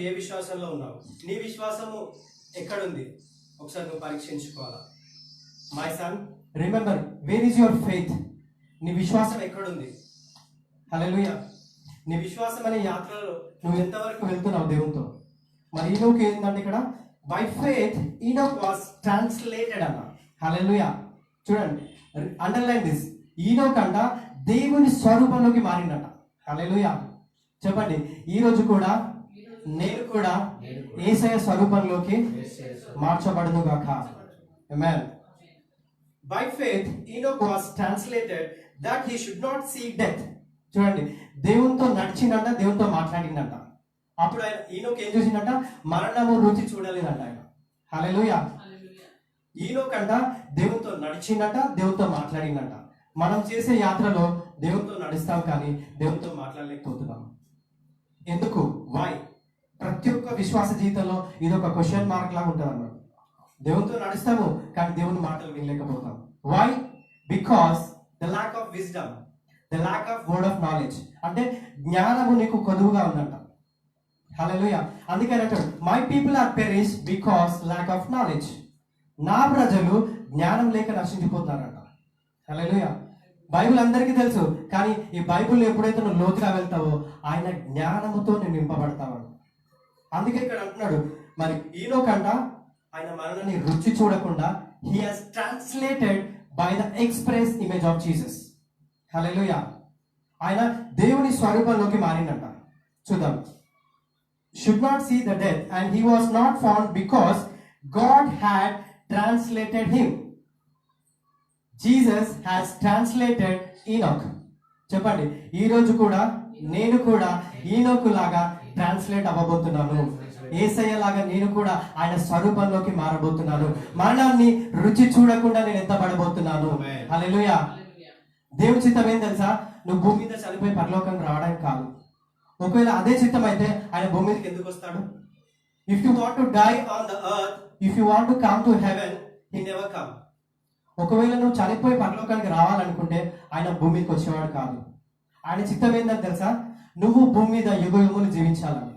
ఏ విశ్వాసంలో ఉన్నావు? నీ విశ్వాసము ఎక్కడుంది? ఒకసారి నువ్వు పరీక్షించుకోవాలా. My son, remember where is your faith. నీ విశ్వాసం ఎక్కడుంది? హల్లెలూయా. నీ విశ్వాసం అనే యాత్రలో నువ్వు ఎంతవరకు వెళ్తున్నావు దేవునితో? మరి ఈనోక్ ఏంటంటే ఇక్కడ by faith Enoch was translated అన్న. హల్లెలూయా. చూడండి, అండర్లైన్ దిస్. ఈనోక్ అంట దేవుని స్వరూపంలోకి మారిండట. హల్లెలూయా. చెప్పండి, ఈ రోజు కూడా నేను కూడా యేసయ్య స్వరూపంలోకి మార్చబడును గాక. ఆమేన్. By faith Enoch was translated that he should not see death. చూడండి, దేవునితో నడిచిందంట, దేవునితో మాట్లాడిందంట. అప్పుడు ఆయన ఈనోక్ ఏం చూసిందంట? మరణము రుచి చూడలేదంట ఆయన. హల్లెలూయా. ఈనోక్ అంట దేవునితో నడిచిందంట, దేవునితో మాట్లాడిందంట. మనం చేసే యాత్రలో దేవునితో నడుస్తాం కానీ దేవునితో మాట్లాడలేకపోతున్నాం. ఎందుకు? వై? ప్రతి ఒక్క విశ్వాస జీవితంలో ఇది ఒక క్వశ్చన్ మార్క్ లాగా ఉంటుంది అన్నమాట. దేవునితో నడుస్తాము కానీ దేవుని మాటలు వినలేకపోతాం. Why? Because the lack of wisdom, the lack of word of knowledge. అంటే జ్ఞానము నీకు కొదువుగా ఉందంట. హల్లెలూయా. అందుకని అంటాడు, my people are perish because lack of knowledge. నా ప్రజలు జ్ఞానం లేక నశించిపోతారంట. హల్లెలూయా. బైబిల్ అందరికీ తెలుసు, కానీ ఈ బైబిల్ ఎప్పుడైతే నువ్వు లోతుగా వెళ్తావో ఆయన జ్ఞానముతో నువ్వు నింపబడతావు. అందుకే ఇక్కడ అంటున్నాడు, మరి ఈనోకంట ఆయన మరణాన్ని రుచి చూడకుండా he has translated by the express image of Jesus. హల్లెలూయా. ఆయన దేవుని స్వరూపంలోకి మారిందంట. చూద్దాం. should not see the death and he was not found because God had translated him. Jesus has translated Enoch. చెప్పండి, ఈ రోజు కూడా నేను కూడా ఈనోకు లాగా ట్రాన్స్లేట్ అవ్వబోతున్నాను. యేసయ్య లాగా నేను కూడా ఆయన స్వరూపంలోకి మారబోతున్నాను. మరణాన్ని రుచి చూడకుండా నేను ఎత్తబడబోతున్నాను. హల్లెలూయా. దేవుని చిత్తం ఏం తెలుసా? నువ్వు భూమి మీద చనిపోయి పరలోకానికి రావడానికి కాదు. ఒకవేళ అదే చిత్తం అయితే ఆయన భూమి మీదకి ఎందుకు వస్తాడు? If you want to die on the earth, if you want to come to heaven, he never come. ఒకవేళ నువ్వు చనిపోయి పరలోకానికి రావాలనుకుంటే ఆయన భూమి మీదకి వచ్చేవాడు కాదు. ఆయన చిత్తం ఏంటంటే తెలుసా? నువ్వు భూమి మీద యుగ యుగములు జీవించాలని.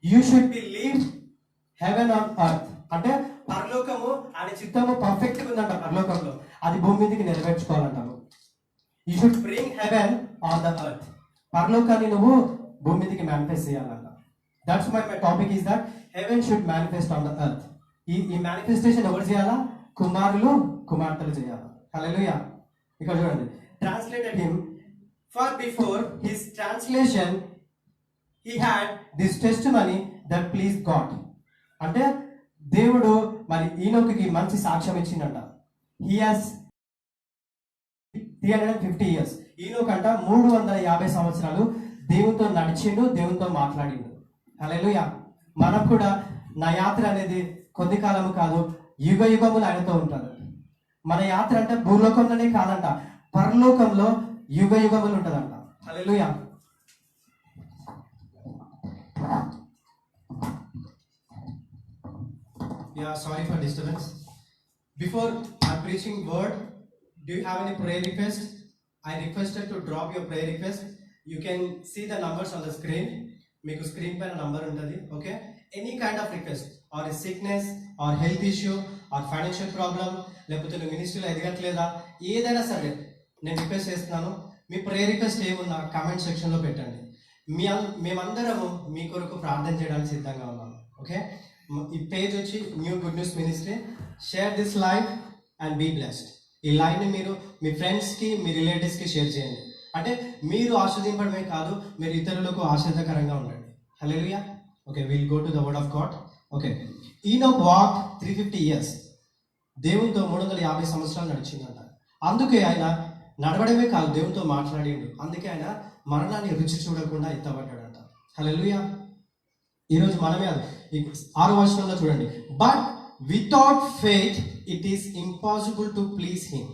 You should be leave haven on earth. అంటే పరలోకము ఆయన చిత్తము పర్ఫెక్ట్గా ఉందంట. పరలోకంలో అది భూమి మీదకి నెరవేర్చుకోవాలంటావు. You should bring heaven on the earth. పరలోకాన్ని నువ్వు భూమి మీదకి మేనిఫెస్ట్ చేయాలంట. That's my topic is that heaven should manifest on the earth. ఈ మేనిఫెస్టేషన్ ఎవరు చేయాలా? కుమారులు కుమార్తెలు చేయాలి. హల్లెలూయా. ఇక్కడ చూడండి, translated him for before his translation he had this testimony that pleased God. అంటే దేవుడు మరి ఈనోకుకి మంచి సాక్ష్యం ఇచ్చిందంట. he has 350 years. ఈనోకు అంట 350 సంవత్సరాలు దేవునితో నడిచిండు, దేవునితో మాట్లాడిండు. హల్లెలూయా. మనకు కూడా నా యాత్ర అనేది కొద్ది కాలము కాదు, యుగ యుగములు ఆయనతో ఉంటారు. మన యాత్ర అంటే భూలోకంలోనే కాదంట, పరలోకంలో యుగ యుగములు ఉంటుందంట. హల్లెలూయా. Yeah, sorry for disturbance. Before I'm preaching word, do you have any prayer request? I requested to drop your prayer request. You can see the numbers on the screen. Meeku screen pay number untadi. Okay? Any kind of request, or a sickness, or health issue, or financial problem, లేకపోతే నువ్వు మినిస్ట్రీలో ఎదగట్లేదా, ఏదైనా సరే నేను request చేస్తున్నాను. మీ prayer request ఏమున్నా comment సెక్షన్లో పెట్టండి. మేమందరము మీ కొరకు ప్రార్థన చేయడానికి సిద్ధంగా ఉన్నాము. ఓకే? ఈ పేజ్ వచ్చి new good news ministry. Share this live and be blessed. ఈ లైవ్ని మీరు మీ ఫ్రెండ్స్కి, మీ రిలేటివ్స్కి షేర్ చేయండి. అంటే మీరు ఆశీర్వదింపడమే కాదు, మీరు ఇతరులకు ఆశీర్వదకరంగా ఉండండి. Hallelujah. Okay, will go to the word of God. Okay, Enoch walk 350 years. దేవునితో 350 సంవత్సరాలు నడిచిందంట. అందుకే ఆయన నడవడమే కాదు, దేవునితో మాట్లాడిండు. అందుకే ఆయన మరణాన్ని రుచి చూడకుండా ఎత్తబడ్డాడంట. హల్లెలూయా. ఈరోజు మనమే అది 6వ వచనంలో చూడండి, but without faith it is impossible to please him.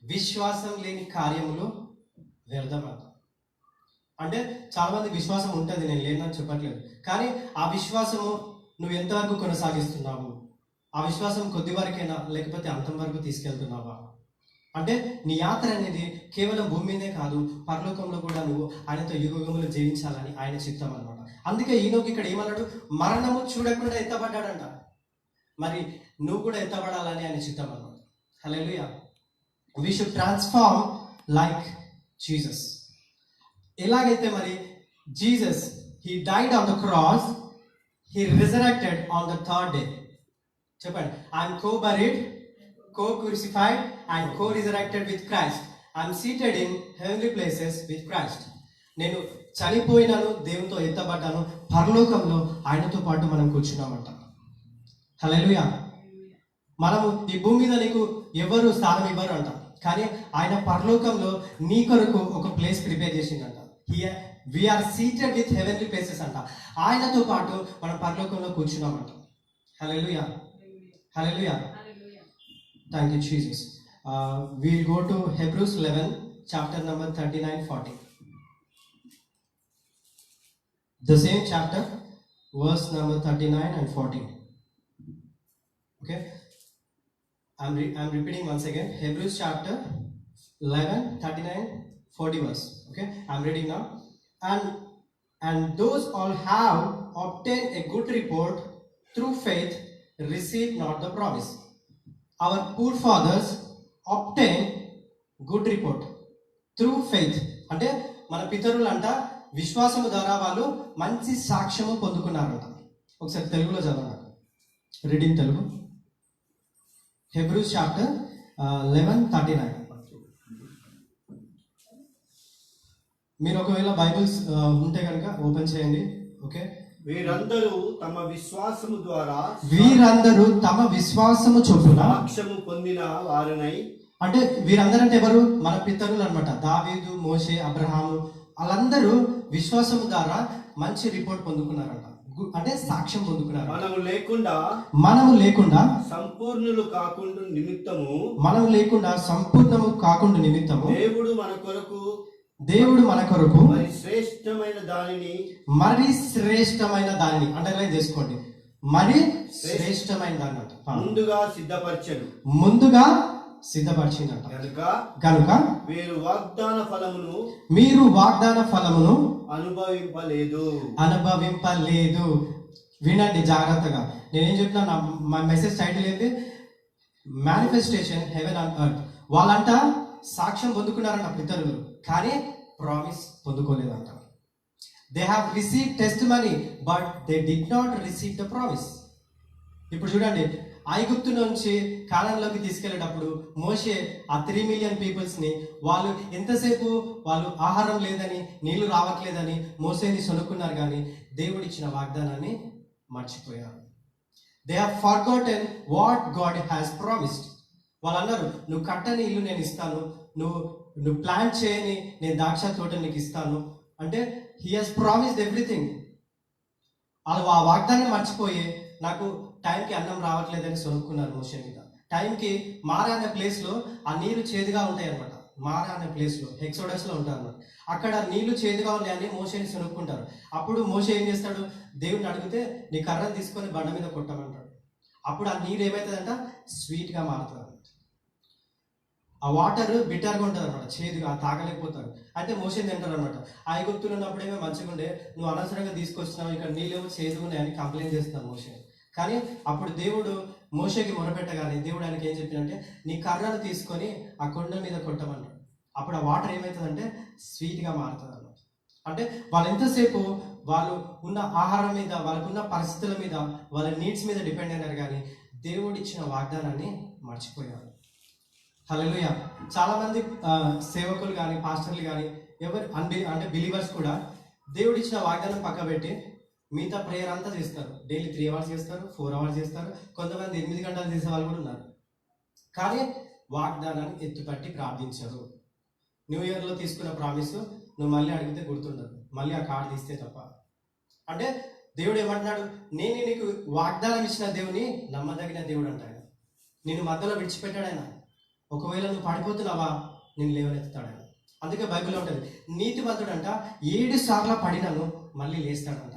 విశ్వాసం లేని కార్యములు వ్యర్థమంట. అంటే చాలా మంది విశ్వాసం ఉంటుంది, నేను లేదని చెప్పట్లేదు, కానీ ఆ విశ్వాసము నువ్వు ఎంతవరకు కొనసాగిస్తున్నావు? ఆ విశ్వాసం కొద్ది వరకైనా, లేకపోతే అంతం వరకు తీసుకెళ్తున్నావా? అంటే నీ యాత్ర అనేది కేవలం భూమి మీదే కాదు, పరలోకంలో కూడా నువ్వు ఆయనతో యుగములు జీవించాలని ఆయన చిత్తం అన్నమాట. అందుకే ఈనోకి ఇక్కడ ఏమన్నాడు, మరణము చూడకుండా ఎత్తబడ్డాడంట. మరి నువ్వు కూడా ఎత్తబడాలని ఆయన చిత్తం అన్నమాట. Hallelujah. We should transform like Jesus. ఎలాగైతే మరి Jesus he died on the cross, he resurrected on the third day. చెప్పండి, I'm co buried, co crucified and co resurrected with Christ. I'm seated in heavenly places with Christ. నేను చనిపోయినాను, దేవునితో ఎత్తబడ్డాను, పరలోకంలో ఆయనతో పాటు మనం కూర్చున్నామంట. హల్లెలూయా. మనము ఈ భూమి మీద నీకు ఎవరు స్థానం ఇవ్వరు అంట, కానీ ఆయన పరలోకంలో నీ కొరకు ఒక ప్లేస్ ప్రిపేర్ చేసిందంట. We're seated with heavenly places అంట. ఆయనతో పాటు మనం పరలోకంలో కూర్చున్నామంట. Hallelujah, hallelujah. Thank you Jesus. We'll go to Hebrews 11 chapter number 39-40. The same chapter, verse number 39 and 40. Okay, I'm repeating once again. Hebrews chapter 11, 39, 40 verse. Okay, I'm reading now. And those all have obtained a good report through faith, receive not the promise. Our forefathers obtained good report through faith. అంటే మన పితరులు అంట విశ్వాసము ద్వారా వాళ్ళు మంచి సాక్ష్యము పొందుకున్నారంట. ఒకసారి తెలుగులో చదవండి, రీడింగ్ తెలుగు. Hebrews chapter 11:39. మీరు ఒకవేళ బైబిల్స్ ఉంటే కనుక ఓపెన్ చేయండి. ఓకే. వీరందరూ తమ విశ్వాసము ద్వారా చొప్పున సాక్ష్యము పొందిన వారినై. అంటే వీరందరూ అంటే ఎవరు? మన పితరులు అనమాట. దావీదు, మోషే, అబ్రహాము, వాళ్ళందరూ విశ్వాసము ద్వారా మంచి రిపోర్ట్ పొందుకున్నారంట, అంటే సాక్ష్యం పొందుకున్నారు. మనము లేకుండా సంపూర్ణము కాకుండా నిమిత్తము దేవుడు మన కొరకు మరి శ్రేష్టమైన దానిని అండర్లైన్ చేసుకోండి, మరి శ్రేష్టమైన దాన్ని అంట ముందుగా సిద్ధపరిచిందంట. కనుక మీరు వాగ్దాన ఫలమును అనుభవింపలేదు. వినండి జాగ్రత్తగా. నేనేం చెప్తున్నా, మా మెసేజ్ టైటిల్ ఏంటి? Manifestation heaven on earth. వాళ్ళంట సాక్ష్యం పొందుకున్నారంట పితరులు, కానీ ప్రామిస్ పొందుకోలేదంట. They have receive testimony but they did not receive the promise. ఇప్పుడు చూడండి, ఐగుప్తు నుంచి కానానులోకి తీసుకెళ్లేటప్పుడు మోషే ఆ 3 మిలియన్ పీపుల్స్ని వాళ్ళు ఎంతసేపు వాళ్ళు ఆహారం లేదని, నీళ్లు రావట్లేదని మోసేని సొనుక్కున్నారు, కానీ దేవుడు ఇచ్చిన వాగ్దానాన్ని మర్చిపోయారు. They have forgotten what God has promised. వాళ్ళు అన్నారు, నువ్వు కట్టని ఇల్లు నేను ఇస్తాను, నువ్వు ప్లాన్ చేయని నేను ద్రాక్ష తోట నీకు ఇస్తాను అంటే హీ హాస్ ప్రామిస్డ్ ఎవ్రీథింగ్. వాళ్ళు ఆ వాగ్దానం మర్చిపోయి నాకు టైంకి అన్నం రావట్లేదని సొనుక్కున్నారు మోషే మీద. టైంకి మారా అనే ప్లేస్లో ఆ నీళ్లు చేదుగా ఉంటాయి అనమాట. మారా అనే ప్లేస్లో ఎక్సోడస్లో ఉంటారు అనమాట. అక్కడ నీళ్లు చేదుగా ఉన్నాయని మోషేని సొనుక్కుంటారు. అప్పుడు మోషే ఏం చేస్తాడు, దేవుడిని అడిగితే నీ కర్రను తీసుకొని బండ మీద కొట్టమంటాడు. అప్పుడు ఆ నీరు ఏమవుతుందంట, స్వీట్గా మారుతుంది అనమాట. ఆ వాటర్ బిటర్గా ఉంటుంది అనమాట, చేదుగా తాగలేకపోతారు. అయితే మోషేని తింటారు అనమాట. ఐగుప్తులు ఉన్నప్పుడేమో మంచిగా ఉండే, నువ్వు అనవసరంగా తీసుకొచ్చినావు, ఇక్కడ నీళ్ళేమో చేదుగా ఉన్నాయని కంప్లైంట్ చేస్తున్నావు మోషే. కానీ అప్పుడు దేవుడు మోషేకి మొరపెట్టగానే దేవుడు ఆయనకి ఏం చెప్పినంటే, నీ కర్రను తీసుకొని ఆ కొండ మీద కొట్టమన్నాడు. అప్పుడు ఆ వాటర్ ఏమవుతుందంటే స్వీట్గా మారుతుంది అన్నమాట. అంటే వాళ్ళు ఎంతసేపు వాళ్ళు ఉన్న ఆహారం మీద, వాళ్ళకున్న పరిస్థితుల మీద, వాళ్ళ నీడ్స్ మీద డిపెండ్ అయినారు, కానీ దేవుడు ఇచ్చిన వాగ్దానాన్ని మర్చిపోయారు. హల్లెలూయా. చాలామంది సేవకులు కానీ పాస్టర్లు కానీ ఎవరు అంటే బిలీవర్స్ కూడా దేవుడు ఇచ్చిన వాగ్దానం పక్క పెట్టి మిగతా ప్రేయర్ అంతా చేస్తారు. డైలీ 3 hours చేస్తారు, 4 hours చేస్తారు, కొంతమంది 8 గంటలు చేసే వాళ్ళు కూడా ఉన్నారు. కానీ వాగ్దానాన్ని ఎత్తుపట్టి ప్రార్థించరు. న్యూ ఇయర్లో తీసుకున్న ప్రామిస్ నువ్వు మళ్ళీ అడిగితే గుర్తుండదు, మళ్ళీ ఆ కార్డు తీస్తే తప్ప. అంటే దేవుడు ఏమంటున్నాడు, నేను నీకు వాగ్దానం ఇచ్చిన దేవుని నమ్మదగిన దేవుడు అంటాడు. నేను మధ్యలో విడిచిపెట్టాడు ఆయన. ఒకవేళ నువ్వు పడిపోతున్నావా, నేను లేవనెత్తుతాడు ఆయన. అందుకే బైబిల్లో ఉంటుంది, నీతిమంతుడంట 7 సార్లు పడినను మళ్ళీ లేస్తాడంట.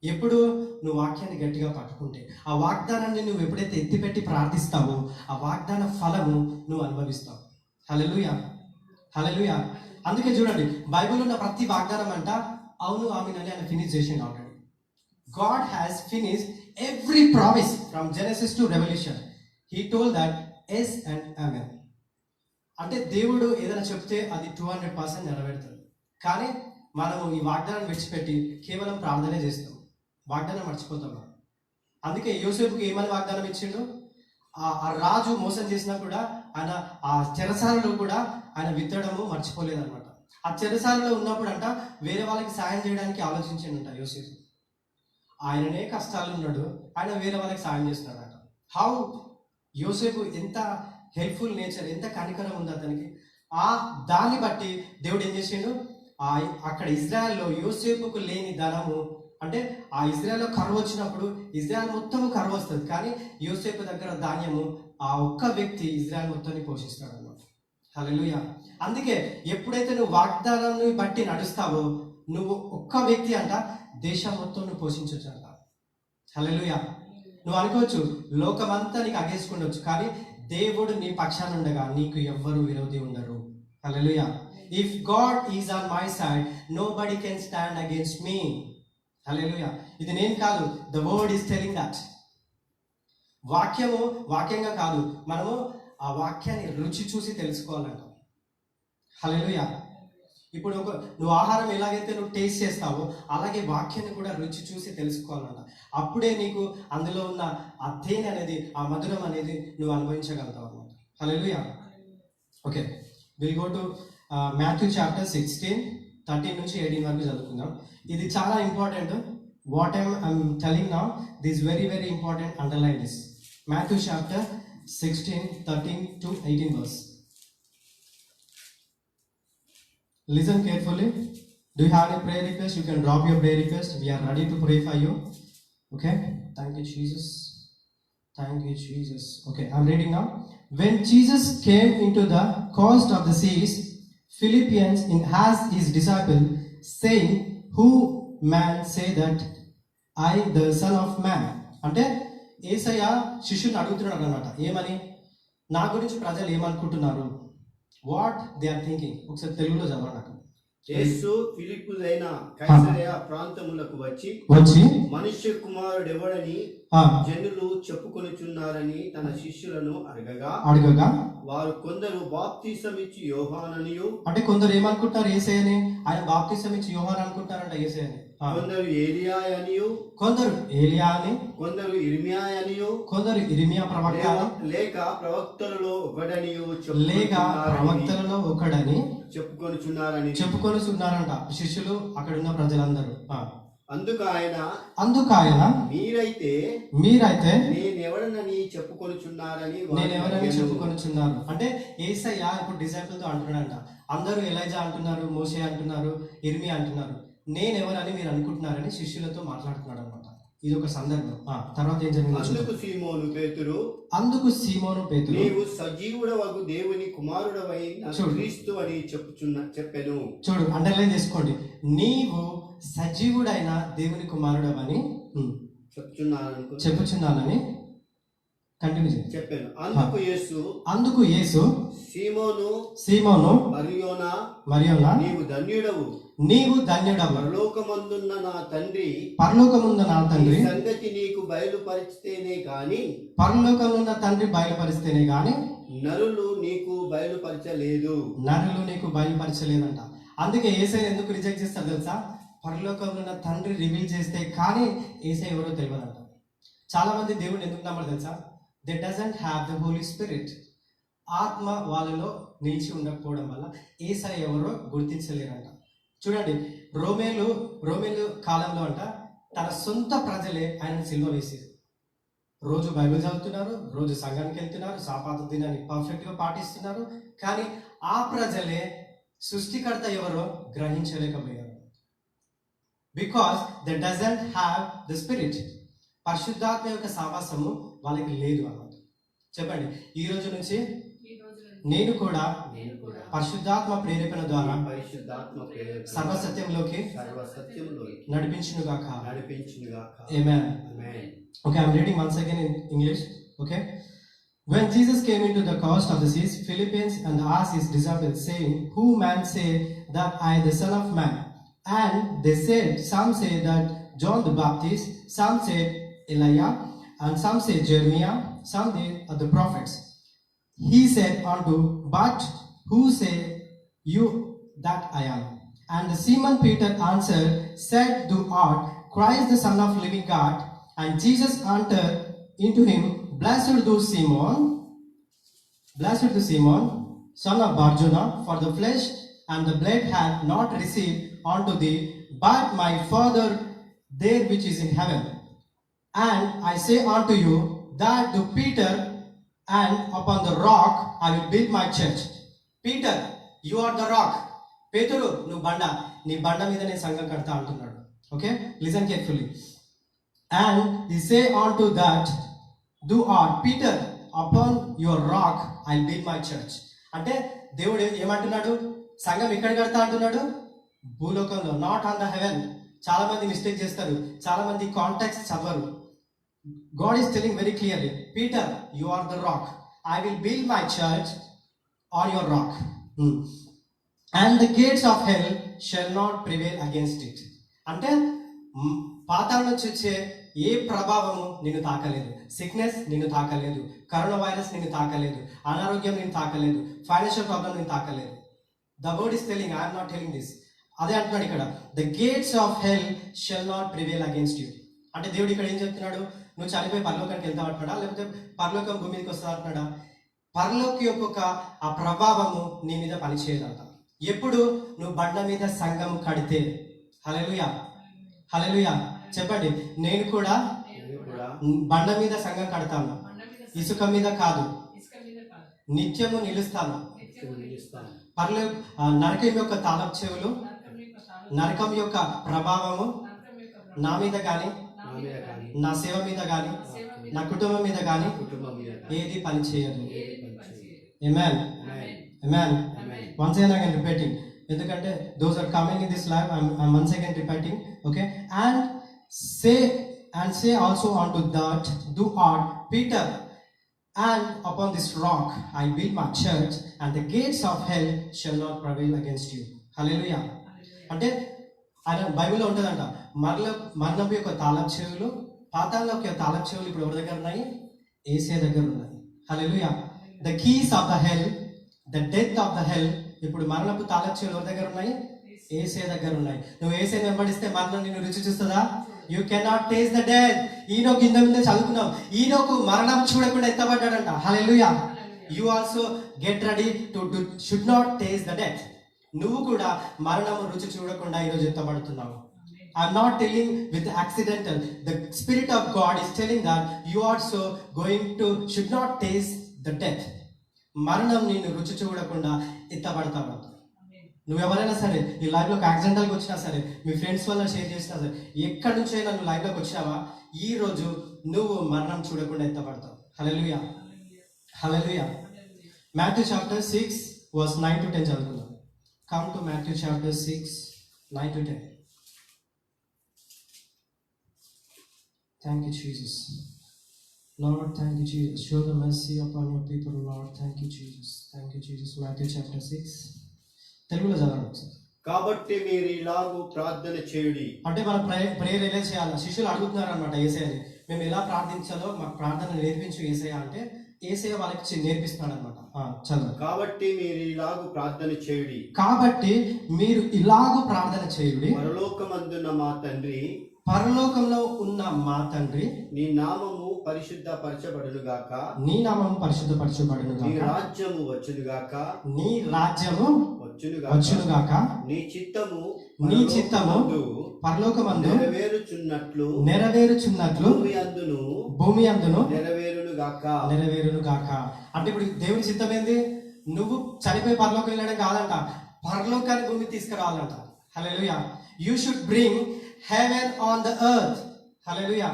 ఎప్పుడు నువ్వు వాక్యాన్ని గట్టిగా పట్టుకుంటే, ఆ వాగ్దానాన్ని నువ్వు ఎప్పుడైతే ఎత్తిపెట్టి ప్రార్థిస్తావో ఆ వాగ్దాన ఫలము నువ్వు అనుభవిస్తావు. హల్లెలూయా, హల్లెలూయా. అందుకే చూడండి, బైబిల్ ఉన్న ప్రతి వాగ్దానం అంట అవును ఆమెనని ఆయన ఫినిష్ చేసిండు already. God has finish every promise from Genesis to revolution. He told that yes and amen. అంటే దేవుడు ఏదైనా చెప్తే అది 200% నెరవేరుతుంది. కానీ మనము ఈ వాగ్దానాన్ని విడిచిపెట్టి కేవలం ప్రార్థనే చేస్తాం, వాగ్దానం మర్చిపోతాం. అందుకే యోసేపుకి ఏమని వాగ్దానం ఇచ్చిండు? ఆ రాజు మోసం చేసినా కూడా ఆయన ఆ చెరసాలలో కూడా ఆయన విత్తడము మర్చిపోలేదన్నమాట. ఆ చెరసాలలో ఉన్నప్పుడు అంట వేరే వాళ్ళకి సాయం చేయడానికి ఆలోచించిండంట యోసేపు. ఆయననే కష్టాలు ఉన్నాడు, ఆయన వేరే వాళ్ళకి సాయం చేస్తున్నాడంట. హౌ యోసేపు ఎంత హెల్ప్ఫుల్ నేచర్, ఎంత కనికరం ఉంది అతనికి. ఆ దాన్ని బట్టి దేవుడు ఏం చేసిండు? అక్కడ ఇజ్రాయెల్లో యోసేపుకు లేని ధనము, అంటే ఆ ఇజ్రాయెల్లో కరువు వచ్చినప్పుడు ఇజ్రాయెల్ మొత్తము కరువు వస్తుంది, కానీ యోసేపు దగ్గర ధాన్యము ఆ ఒక్క వ్యక్తి ఇజ్రాయెల్ మొత్తాన్ని పోషిస్తాడు అన్నమాట. హల్లెలూయా. అందుకే ఎప్పుడైతే నువ్వు వాగ్దానాన్ని బట్టి నడుస్తావో నువ్వు ఒక్క వ్యక్తి అంట దేశం మొత్తం నువ్వు పోషించవచ్చు అంట. హల్లెలూయా. నువ్వు అనుకోవచ్చు లోకమంతా నీకు అగేసుకుండొచ్చు, కానీ దేవుడు నీ పక్షాన ఉండగా నీకు ఎవ్వరు విరోధి ఉండరు. Hallelujah. If God is on my side nobody can stand against me. Hallelujah. ఇది నేను కాదు, the word is telling that. వాక్యంగా కాదు, మనము ఆ వాక్యాన్ని రుచి చూసి తెలుసుకోవాలంట. హల్లెలూయా. ఇప్పుడు నువ్వు ఆహారం ఎలాగైతే నువ్వు టేస్ట్ చేస్తావో అలాగే వాక్యాన్ని కూడా రుచి చూసి తెలుసుకోవాలంట. అప్పుడే నీకు అందులో ఉన్న ఆ తేనె అనేది, ఆ మధురం అనేది నువ్వు అనుభవించగలుగుతావు అన్నమాట. Hallelujah. Okay, will go to Matthew chapter 16, 13 నుంచి 18 వరకు చదువుకుందాం. ఇది చాలా important. What I'm telling now this very very important. Underline this. Matthew chapter 16, 13 to 18 verse. Listen carefully. Do you have any prayer request? You can drop your prayer request. We are ready to pray for you. Okay. Thank you, Jesus. Thank you, Jesus. Okay, I'm reading now. When Jesus came into the coast of the seas, Philippians asked his disciple, saying, "Who man say that I, the Son of Man?" అంటే యేసయ్య శిష్యుని అడుగుతున్నాడు అన్నమాట. ఏమని? నా గురించి ప్రజలు ఏమనుకుంటున్నారు? What they are thinking. ఒకసారి తెలుగులో చదవండి నాకు. యేసు ఫిలిప్పులైన కైసరయ ప్రాంతములకు వచ్చి మనుష్య కుమారుడు ఎవడని జనులు చెప్పుకొనుచున్నారని తన శిష్యులను అడగగా వారు కొందరు బాప్తిసం ఇచ్చి యోహాననియు, అంటే కొందరు ఏమనుకుంటారు యేసయ్యని? ఆయన బాప్తిసం ఇచ్చి యోహాన్ అనుకుంటారంట యేసయ్యని. కొందరు ఏలియా అనియు, కొందరు ఏలియా అని, కొందరు ఇర్మియా అనియు, కొందరు ఇర్మియా ప్రవక్త, లేక ప్రవక్తలలో ఒకడని చెప్పుకొనుచున్నారంట శిష్యులు, అక్కడ ఉన్న ప్రజలందరూ. అందుకు ఆయన మీరైతే నేనెవరని చెప్పుకొనుచున్నారు. అంటే యేసయ్య ఇప్పుడు డిసైపుల్తో అంటున్నాడంట. అందరూ ఎలైజా అంటున్నారు, మోషే అంటున్నారు, ఇర్మియా అంటున్నారు. నేనెవరని మీరు అనుకుంటున్నారని శిష్యులతో మాట్లాడుతున్నాడు అనమాట. ఇది ఒక సందర్భం. తర్వాత ఏం జరిగింది? అందుకు సీమోను పేతురు నీవు సజీవుడవగు దేవుని కుమారుడవైన క్రీస్తు అని చెప్పెను. చూడు, అండర్లైన్ చేసుకోండి. నీవు సజీవుడైన దేవుని కుమారుడవని చెప్పుచున్నానని కంటిన్యూ చెప్పాను. అందుకు యేసు సీమోను మరియోనా నీవు ధన్యుడవు పరలోకమందున్న నా తండ్రి సంగతి నీకు బయలుపరిస్తేనే గాని నరులు నీకు బయలుపరచలేదంట. అందుకే యేసయ్య ఎందుకు రిజెక్ట్ చేస్తారు తెలుసా? పరలోకంలో ఉన్న తండ్రి రివీల్ చేస్తే కానీ యేసయ్య ఎవరో తెలియదంట. చాలా మంది దేవుడిని ఎందుకు నమ్మరు తెలుసా? They doesn't have the Holi spirit. ఆత్మ వాళ్ళలో నిలిచి ఉండకపోవడం వల్ల యేసయ్య ఎవరో గుర్తించలేరంట. చూడండి, రోమేలు కాలంలో అంట తన సొంత ప్రజలే ఆయనను సిలువ వేసేది. రోజు బైబిల్ చదువుతున్నారు, రోజు సంఘానికి వెళ్తున్నారు, సాపాత దినాన్ని పర్ఫెక్ట్గా పాటిస్తున్నారు, కానీ ఆ ప్రజలే సృష్టికర్త ఎవరో గ్రహించలేకపోయారు. Because they doesn't have the spirit. పరిశుద్ధాత్మ యొక్క సావాసము వాళ్ళకి లేదు అన్నమాట. చెప్పండి, ఈ రోజు నుంచి నేను కూడా పరిశుద్ధాత్మ ప్రేరేపణ ద్వారా సర్వసత్యంలోకి నడిపించునుగాక. ఆమేన్. Okay, I'm reading once again in English. Okay. When Jesus came into the coast of the seas, Philippians and asked his disciples, saying, "Who man say that I, the Son of Man?" And they said, some say that John the Baptist, some said Elijah, and some say Jeremiah, some they are the prophets. He said unto, but who say you that I am? And Simon Peter answered, said, thou art Christ the Son of living God. And Jesus answered into him, blessed thou Simon, son of Barjona, for the flesh and the blood hath not received unto thee, but my Father there which is in heaven. And I say unto you that to Peter, and upon the rock I will build my church. Peter, you are the rock. పేతురు నువ్వు బండ, నీ బండ మీద నేను సంఘం కడతా అంటున్నాడు. Okay, listen carefully. And he say unto that, thou art Peter, upon your rock I will build my church. అంటే దేవుడు ఏమంటున్నాడు? సంఘం ఎక్కడ కడతా అంటున్నాడు? భూలోకంలో, నాట్ ఆన్ ద హెవెన్. చాలా మంది మిస్టేక్ చేస్తారు, చాలా మంది కాంటాక్ట్స్ చదవరు. God is telling very clearly, Peter, you are the rock. I will build my church on your rock. And the gates of hell shall not prevail against it. అంటే పాతాళం నుంచి వచ్చే ఏ ప్రభావము నిన్ను తాకలేదు. సిక్నెస్ నిన్ను తాకలేదు, కరోనా వైరస్ నిన్ను తాకలేదు, అనారోగ్యం నిన్ను తాకలేదు, ఫైనాన్షియల్ ప్రాబ్లం నిన్ను తాకలేదు. The word is telling, I'm not telling this. అదే అంటున్నాడు ఇక్కడ, the gates of hell shall not prevail against you. అంటే దేవుడు ఇక్కడ ఏం చెప్తున్నాడు? నువ్వు చనిపోయి పరలోకానికి వెళ్తా అంటున్నాడా, లేకపోతే పరలోకం భూమి మీదకి వస్తా అంటున్నాడా? పరలోకి యొక్క ఆ ప్రభావము నీ మీద పనిచేయదంట. ఎప్పుడు నువ్వు బండ మీద సంఘం కడితే. హల్లెలూయా, హల్లెలూయా చెప్పండి. నేను కూడా బండ మీద సంఘం కడతాను, ఇసుక మీద కాదు, నిత్యము నిలుస్తాను. నరకం యొక్క తాళపు చెవులు, నరకం యొక్క ప్రభావము నా మీద కానీ, నా సేవ మీద కానీ, నా కుటుంబం మీద కానీ ఏది పని చేయదు. Amen. Amen. Once again I am repeating, ఎందుకంటే those are coming in this life, I'm once again repeating. Okay, and say also unto that, thou art Peter, and upon this rock I build my church, and the gates of hell shall not prevail against you. Hallelujah. అంటే ఆయన బైబిల్లో ఉంటుందంట, మరణం యొక్క తాళపు చెవులు, పాతాళం యొక్క తాళపు చెవులు ఇప్పుడు ఎవరి దగ్గర ఉన్నాయి? యేసయ్య దగ్గర ఉన్నాయి. Hallelujah. The keys of the hell, the death of the hell, ఇప్పుడు మరణపు తాళపు చెవులు ఎవరి దగ్గర ఉన్నాయి? యేసయ్య దగ్గర ఉన్నాయి. నువ్వు యేసయ్యని వెంబడిస్తే మరణం నిన్ను రుచి చూస్తుందా? You cannot taste the death. ఈనోకు ఇంత ముందే చదువుకున్నాం, ఈనోకు మరణం చూడకుండా ఎత్తబడ్డాడంట. Hallelujah. You also get ready to should not taste the death. నువ్వు కూడా మరణము రుచి చూడకుండా ఈరోజు ఎత్తబడుతున్నావు. I'm not telling with accidental. The Spirit of God is telling that you also should not taste the death. మరణం నిన్ను రుచి చూడకుండా ఎత్తబడతావు. నువ్వు ఎవరైనా సరే ఈ లైవ్లోకి యాక్సిడెంటల్గా వచ్చినా సరే, మీ ఫ్రెండ్స్ వల్ల షేర్ చేసినా సరే, ఎక్కడి నుంచి అయినా నువ్వు లైవ్లోకి వచ్చినావా, ఈ రోజు నువ్వు మరణం చూడకుండా ఎత్తబడతావు. హల్లెలూయా, హల్లెలూయా. Matthew chapter 6 verse 9 to 10 చదువుకుందాం. Come to Matthew chapter 6 9 to 10. Thank you, Jesus. Lord, thank you, Jesus. Show the mercy upon your people, Lord. Thank you, Jesus. Thank you, Jesus. Matthew chapter 6. తెలుగులో చదవండి ఒకసారి. కాబట్టి మీరు ఇలాగూ ప్రార్థన చేయుడి. అంటే మనం ప్రేయర్ ఎలా చేయాలి? శిష్యులు అడుగుతున్నారు అనమాట యేసయ్యని, మేము ఎలా ప్రార్థించాలో మాకు ప్రార్థన నేర్పించు యేసయ్య అంటే, యేసయ్య వాళ్ళకి నేర్పిస్తున్నాడు అనమాట. చదువు. కాబట్టి మీరు ఇలాగూ ప్రార్థన చేయుడి. కాబట్టి మీరు ఇలాగూ ప్రార్థన చేయుడి. పరలోకమందున్న మా తండ్రి, పరలోకంలో ఉన్న మా తండ్రి, నీ నామము పరిశుద్ధపరచబడునుగాక, నీ నామము పరిశుద్ధపరచబడునుగాక, నీ రాజ్యము వచ్చునుగాక, నీ రాజ్యము వచ్చునుగాక, నీ చిత్తము పరలోకమందు నెరవేరుచున్నట్లు భూమి అందును నెరవేరునుగాక. అంటే ఇప్పుడు దేవుని చిత్తం ఏంది? నువ్వు చనిపోయి పరలోకం వెళ్ళడం కాదంట, పరలోకాన్ని భూమి తీసుకురావాలంట. Hallelujah. You should bring heaven on the earth. Hallelujah.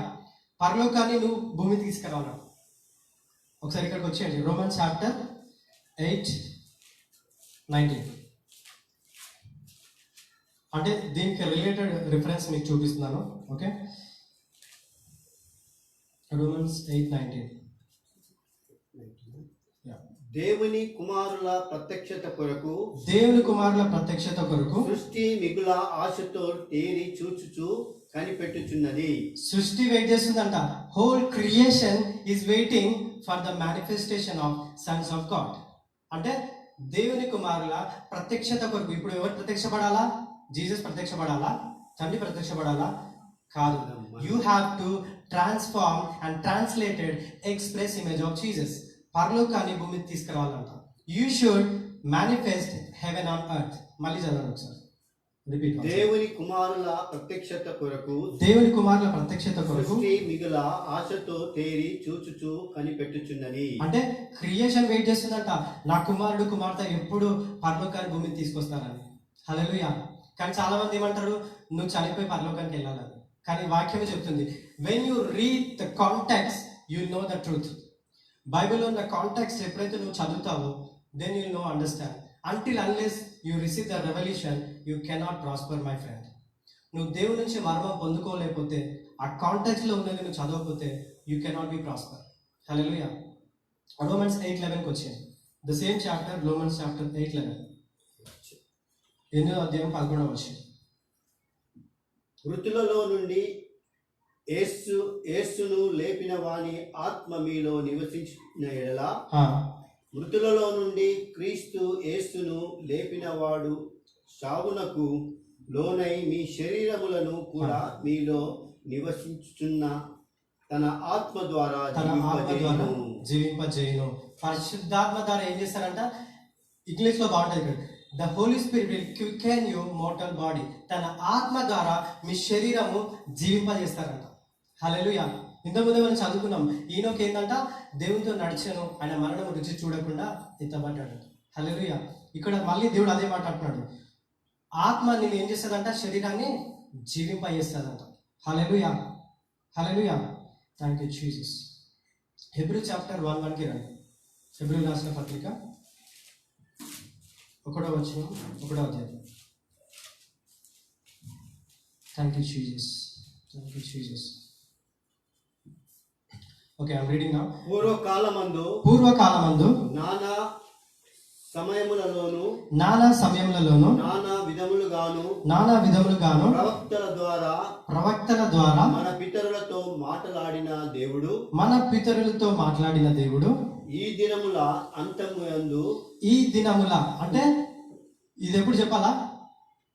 పరలోకాన్ని నువ్వు భూమి తీసుకురావాలి. ఒకసారి ఇక్కడికి వచ్చేయండి, రోమన్స్ చాప్టర్ 8:19. అంటే దీనికి రిలేటెడ్ రిఫరెన్స్ మీకు చూపిస్తున్నాను. Okay, Romans 8:19. దేవుని కుమారుల ప్రత్యక్షత కొరకు దేవుని కుమారుల ప్రత్యక్షత కొరకు సృష్టి మిగుల ఆశతో తేరి చూచుచు కనిపెట్టుచున్నది. సృష్టి వెయిట్ చేస్తుందంట. Whole creation is waiting for the manifestation of Sons of God. అంటే దేవుని కుమారుల ప్రత్యక్షత కొరకు. ఇప్పుడు ఎవరు ప్రత్యక్షపడాలా? జీసస్ ప్రత్యక్షపడాలా? తండ్రి ప్రత్యక్షపడాలా? కాదు. You have to transform and translated express image of Jesus. పరలోకాన్ని భూమికి తీసుకురావాలంట. You should manifest heaven on earth. మళ్ళీ చదవండి ఒకసారి. రిపీట్. దేవుని కుమారుల ప్రత్యక్షత కొరకు దేవుని కుమారుల ప్రత్యక్షత కొరకు సృష్టి మిగుల ఆశతో తేరి చూచుచు కనిపెట్టుచున్నది. అంటే క్రియేషన్ వెయిట్ చేస్తుందంట. నా కుమారుడు కుమార్తె ఎప్పుడు పరలోకాన్ని భూమికి తీసుకొస్తారని. హల్లెలూయా. కానీ చాలా మంది ఏమంటారు, నువ్వు చనిపోయి పరలోకానికి వెళ్ళాలని. కానీ వాక్యం చెప్తుంది, when you read the contacts you know the truth. బైబిల్లో ఉన్న కాంటాక్ట్స్ ఎప్పుడైతే నువ్వు చదువుతావో then you know understand. Until unless you receive the revolution you cannot prosper my friend. నువ్వు దేవుడి నుంచి మర్మం పొందుకోలేకపోతే, ఆ కాంటాక్ట్స్లో ఉన్నది నువ్వు చదవకపోతే you cannot be prosper. Hallelujah. Romans 8:11కి వచ్చింది. The same chapter, Romans chapter 8:11. 8వ అధ్యాయం 11వ వచనం. మృతులలో నుండి యేసును లేపిన వాని ఆత్మ మీలో నివసించిన ఎడల మృతులలో నుండి క్రీస్తు యేసును లేపిన వాడు సావునకు లోనై మీ శరీరములను కూడా మీలో నివసించుచున్న తన ఆత్మ ద్వారా జీవింపజేయును. పరిశుద్ధాత్మ ద్వారా ఏం చేస్తారంట? ఇంగ్లీష్ లో బాగుంటుంది. The Holi Spirit will quicken you mortal body. తన ఆత్మ ద్వారా మీ శరీరము జీవింపజేస్తారంట. హల్లెలూయా. ఇంతకుముందు మనం చదువుకున్నాం, ఈయనకి ఏంటంట, దేవునితో నడిచాను, ఆయన మరణం రుచి చూడకుండా ఎత్తబడ్డాడు. హల్లెలూయా. ఇక్కడ మళ్ళీ దేవుడు అదే మాట అంటున్నాడు, ఆత్మ నేను ఏం చేస్తుందంట, శరీరాన్ని జీవింపజేస్తుందంట. Hallelujah. Hallelujah. Thank you Jesus. Hebrew chapter 1:1కి రండి. హెబ్రీ రాసిన పత్రిక 1వ వచనం 1వ అధ్యాయం. Thank you Jesus. Thank you Jesus. Okay, I am reading now. పూర్వకాలమందు నానా సమయములలోను నానా విధములుగాను ప్రవక్తల ద్వారా మన పితరులతో మాట్లాడిన దేవుడు ఈ దినముల అంటే ఇది ఎప్పుడు చెప్పాలా?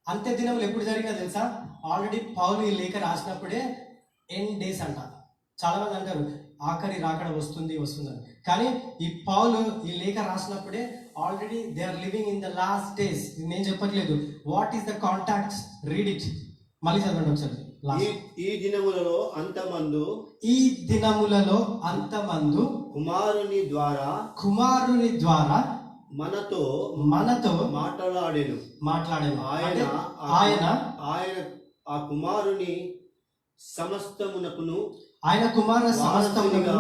అంత్య దినములు ఎప్పుడు జరిగినా తెలుసా? ఆల్రెడీ పౌలు ఈ లేఖ రాసినప్పుడే ఎండ్ డేస్ అంట. చాలా మంది అంటారు ఆఖరి రాకడ వస్తుందని. కానీ ఈ పౌలు ఈ లేఖ రాసినప్పుడే already they are living in the last days. నేను చెప్పట్లేదు. What is the contacts? Read it. మళ్ళీ చదవండి ఒకసారి. ఈ దినములలో అంతమందు కుమారుని ద్వారా మనతో మాట్లాడాడు. ఆయన ఆ కుమారుని సమస్తమునకును ఆయన కుమార సమస్తముగా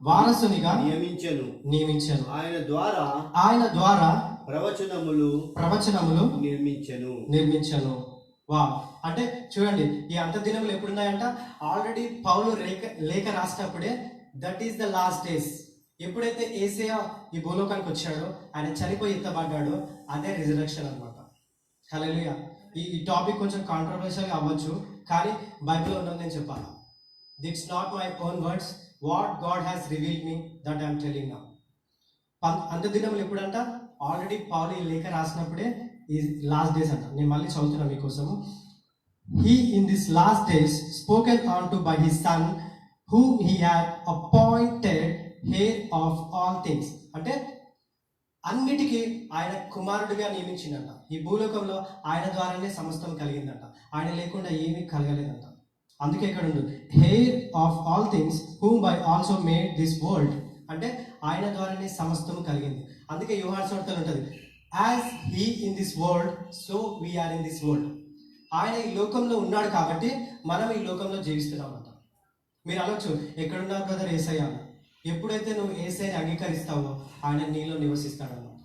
వారసునిగా నియమించెను. ఆయన ద్వారా ప్రవచనములు నిర్మించెను. వా అంటే చూడండి, ఈ అంత దినములు ఎప్పుడున్నాయంట? ఆల్రెడీ పౌలు లేఖ రాసినప్పుడే that is the last days. ఎప్పుడైతే యేసయ్య ఈ భూలోకానికి వచ్చాడో, ఆయన చనిపోయి ఎత్తబడ్డాడో, అదే రిజరెక్షన్ అన్నమాట. హల్లెలూయా. ఈ టాపిక్ కొంచెం కాంట్రవర్షియల్ అవ్వచ్చు, కానీ బైబిల్లో ఉన్నది నేను చెప్పాలి. It's not my own words. What God has revealed me, that I am telling now. అంత దినములు ఎప్పుడంట? ఆల్రెడీ పౌలు ఈ లేఖ రాసినప్పుడే ఈ లాస్ట్ డేస్ అంట. నేను మళ్ళీ చదువుతున్నా మీకోసము. He in this last days spoken unto by his son whom he had appointed heir of all things. అంటే అన్నిటికీ ఆయన కుమారుడిగా నియమించిందంట. ఈ భూలోకంలో ఆయన ద్వారానే సమస్తం కలిగిందంట. ఆయన లేకుండా ఏమీ కలగలేదంట. అందుకే ఇక్కడ ఉంది, heir of all things whom by also made this world. అంటే ఆయన ద్వారానే సమస్తము కలిగింది. అందుకే యోహాను సువార్తలో ఉంటుంది, as he in this world so we are in this world. ఆయన ఈ లోకంలో ఉన్నాడు కాబట్టి మనం ఈ లోకంలో జీవిస్తున్నామంట. మీరు అనొచ్చు, ఎక్కడున్నారు బ్రదర్ యేసయ్య? ఎప్పుడైతే నువ్వు యేసయ్యని అంగీకరిస్తావో ఆయన నీలో నివసిస్తాడన్నమాట.